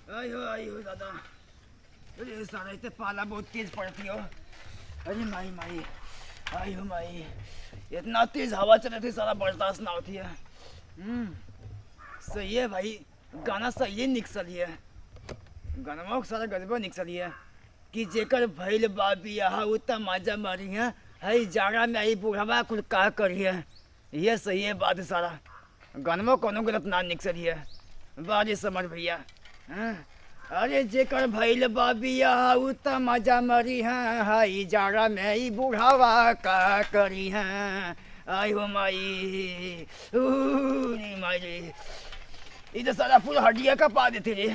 आयो दादा। अरे सारा इतने पाला बहुत तेज पड़ती हो। अरे माई माई आयो माई, इतना तेज हवा चल रही थी सारा बर्दाश्त ना होती है। सही है भाई, गाना सही निकसली है। गाना सारा गरबा निकसली है कि जेकर भइल बा बियाह उतना मजा मारी है। हई जाड़ा में आई बूढ़वा कुल का करी है। ये सही है बात सारा। गानवा कोनो गलत ना निकसली है। बाजी समझ भैया। अरे जेकर भइल बा बियाह उतना मजा मारी है। हई जाड़ा में आई बूढ़वा का करी है। आई हो माई माई, इधर सारा पूरा हड्डिया का पा देते रे।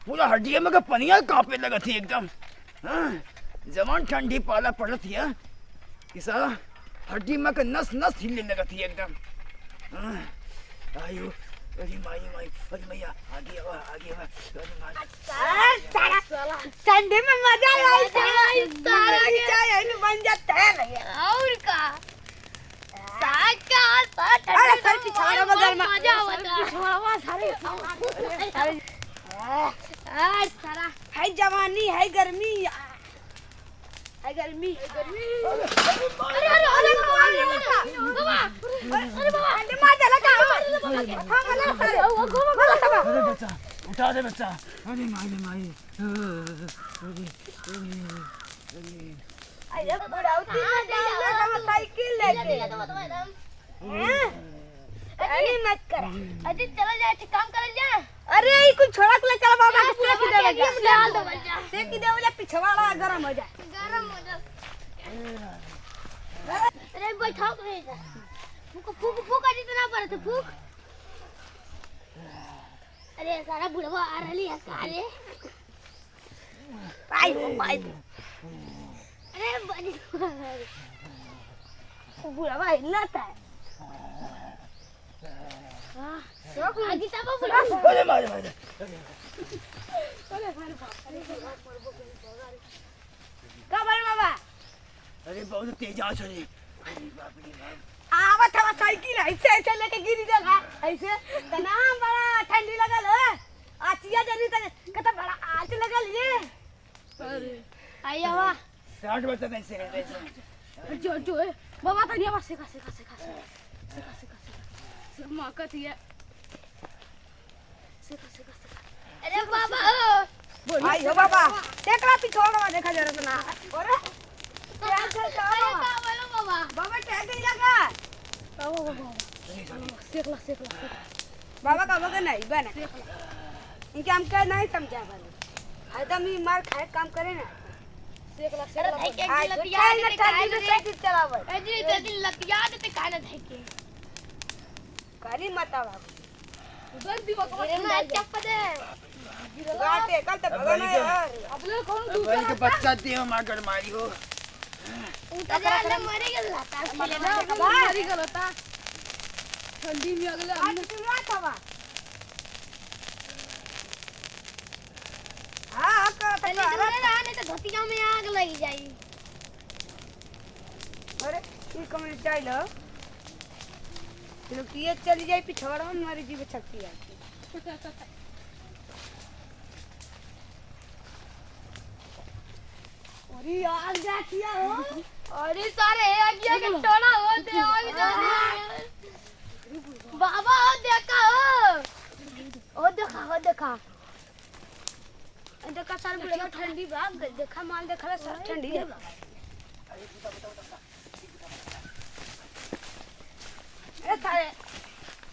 पूरा हड्डिया में का पनिया कांपे लगा थी एकदम। जवान ठंडी पाला पड़ थी कि सारा हड्डी में का नस नस हिलने लगा थी एकदम। आयु अरे माई माई, अरे मैया आगे आवा अरे माई साला ठंडी में मजा आई सारा यही बन जाता है और का अरे सर पिछवाड़ा मगर मजा आवता पिछवाड़ा सारे सारा है जवानी है गर्मी है गर्मी अरे अरे अरे बाबा अरे बाबा मार चला का हां मला सारे अरे बच्चा उठा दे बच्चा। अरे माई अरे बुढ़ाउती में साइकिल लेके अरे मत कर। अजी चला जाए काम करल जा। अरे ई कुछ छोड़ा के ले चल बाबा के सेक दे डाल दो सेक दे वाला पिछवाड़ा गरम हो जाए गरम हो जा। अरे बैठाओ रे फूक फूक फूक अजी इतना पड़ते फूक। अरे सारा बुढ़वा आ रही है साले। भाई अरे बड़ी बुढ़वा हिलता है आगे तब बुढ़वा अरे मारे का बड़ बाबा अरे बहुत तेज आ चली। अरे बाप रे बाप आवत हवा साइकिल ऐसे ऐसे लेके गिरी देगा ऐसे तना बड़ा ठंडी लगल है आचिया जनी तक कत बड़ा आच लगल ये अरे आया वाह 60 बच्चा नहीं से जो बाबा तो नहीं सिखा माकत है सिखा। अरे बाबा भाई हो बाबा टेकला पिछोड़ा देखा जरा ना अरे क्या चल अरे का बोलो बाबा बाबा टैग नहीं लगा सिखला बाबा का बगन नहीं बना इनके हम क्या नहीं समझा बने एकदम ही मार खाए काम करे ना सिखला अरे लतिया ने ठंडी में साइकिल चलावे अजी तो दिन लतिया देते काला धके करी मत बाबू दस दिवस के मैं चप्पा दे गाते कल तक भगना यार अब ले कौन भाई के बच्चा दियो मार मारी हो। उठा जा मरे गेला ता मारी गलता ठंडी में अगले आज क्या था हां का पहले रहने तो धोतिया में आग लग जाई। अरे ये कमेंट स्टाइल है लोग ये चली जाए पिछवाड़ा में हमारी जीव शक्ति आती अरे आग जाती है हो। अरे सारे आगिया के टोला होते आग जाती बाबा हो देखा देखा सर बुढ़िया ठंडी भाग देखा माल देखा सर ठंडी है ए थारे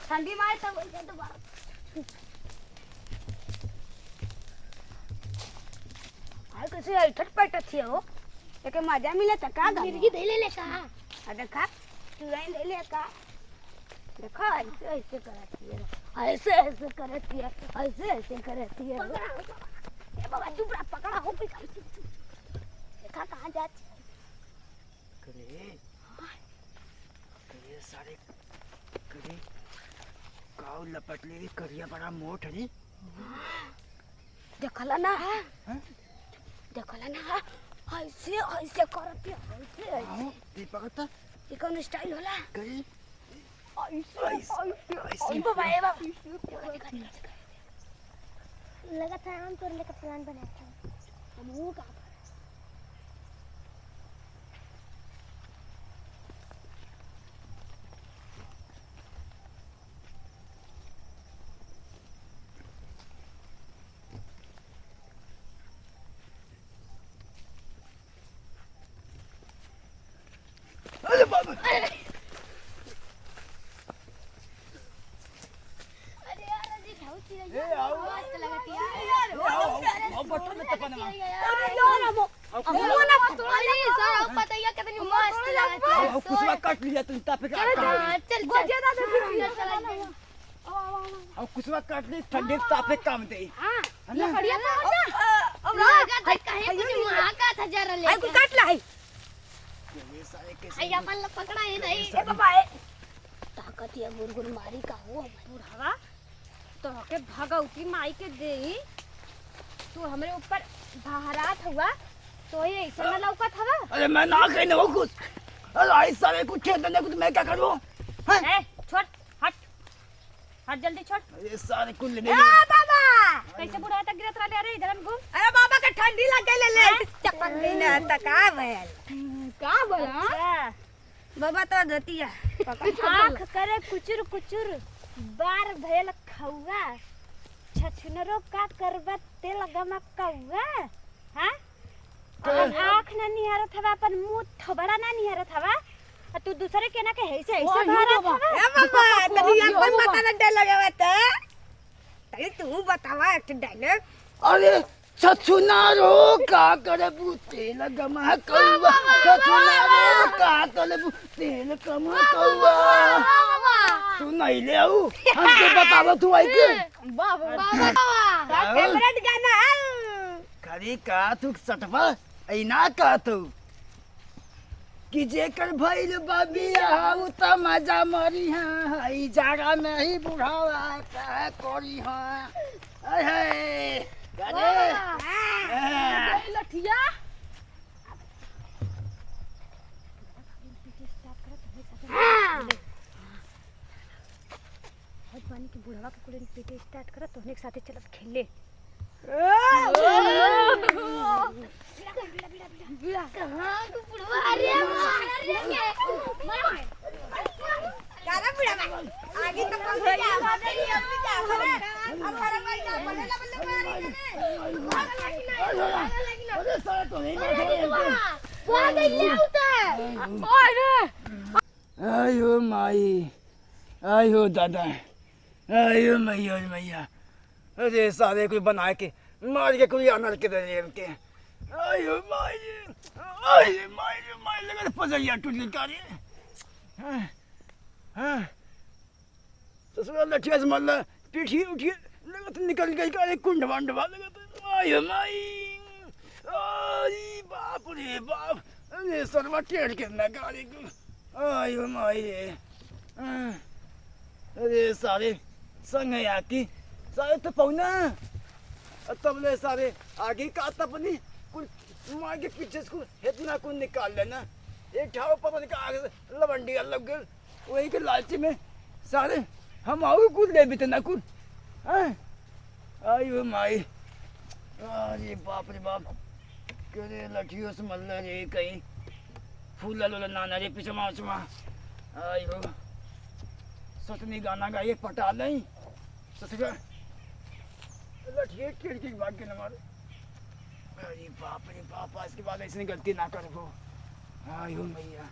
ठंडी मारे सब तो बात हाय कैसे आई ठटपट थी हो एक मजा मिले त का मिर्गी दे ले का आ देखा तू आई ले ले का देखा ऐसे ऐसे करती है ऐसे करती है ए बाबा चुप रह पकड़ा हो भी देखा कहां जाती करे सारे करे काऊ लपट ले करिया बड़ा मोट है। देखला ना ऐसे ऐसे करती है ऐसे दीपक ये कौन स्टाइल होला करे ऐसे बाबा ए बाबा लगा था हम तो लेकर प्लान बनाते हैं हम वो का अरे बाबा अरे यार जी ढाउती है ए आओ मस्त लगती है आओ बटन में तपन में अरे सर आप पता है कितनी मस्त लगती है आओ कुछ काट लिया तुम तापे का चल आओ कुछ काट ली ठंडे तापे काम दे हां है ना बढ़िया था अब लगा था कहीं कुछ वहां का था जरा ले कोई काट ला है ये सारे कैसे आई अपन लोग पकड़ा है नहीं ए बाबा ए ताकत या गुरगुर मारी का हो बुढ़ावा तो के भगवती माई के देई तू हमरे ऊपर बहरात हुआ तो ये ऐसा ना लौकत हवा अरे मैं ना कहने वो कुछ अरे इस सारे कुछ खेलने कुछ मैं क्या करूं हैं ए छोड़ हट हट जल्दी छोड़ अरे सारे कुल लेने ए बाबा कैसे बुढ़ा तक गिरत रहा अरे इधर घूम अरे बाबा के ठंडी लग गई ले चक्कर नहीं ना त का भयल का बोला बाबा तो दतिया आँख करे कुचुर कुचुर बार भयल खौआ छछुनरो का करबा तेल गमा कौआ हां आँख ना निहारत हवा अपन मुंह थबड़ा ना निहारत हवा तू दूसरे के ना के ऐसे ऐसे भारत हवा ए बाबा तनी अपन बता ना डायलॉग आवत तनी तू बतावा एक डायलॉग अरे छछुनारो का करे तेल गमा कौवा छछुनारो का करे तेल गमा कौवा तू नहीं ले आऊ हमके बतावा तू आई के बाबा बाबा फेवरेट गाना खरी का तू सटवा आई ना का तू कि जेकर भइल बाबिया उ त मजा मरी हां हई जागा में ही बुढ़ावा का करी हां आय हाय अरे लठिया पानी के बुढ़वा के कुले पीटे स्टार्ट करत तोहने के साथे चलत खेले कहां तू बुढ़वा अरे मार कारा बुढ़वा आगे तो पहुंच गया आगे नहीं अब क्या करे अब सारा भाई ना बल्ले बल्ले मारी अरे सारा तो नहीं मारे कौन नहीं होता ओए आयो माई आयो दादा आयो मैया अरे सारे कोई बना के मार के कोई अनर के दे के आयो माई लगा पजरिया टूट निकाली हां ससुर लठिया से मल्ला पीठी उठी लगा तो निकल गई का कुंड वांडवा लगा तो आयो माई आई बाप रे बाप अरे सरवा टेढ़ के ना गाड़ी को आयो माई अरे सारे संग है आकी सारे तो पौना तब ले सारे आगे का तपनी कुल मार के पीछे से इतना कुल निकाल लेना एक ठाव पता नहीं आगे से लवंडी अलग गल वही के लालची में सारे हम आओ कुल ले भी ना कुल आयो माई अरे बाप रे बाप करे लठियों से मल्ला रे कहीं फूल लोला नाना रे पीछे माचमा आयो सतनी गाना गाइए पटा नहीं ससुरा लठिए खिड़की भाग के न मारे अरे बाप रे बाप इसके बाद ऐसी गलती ना करे वो आयो मैया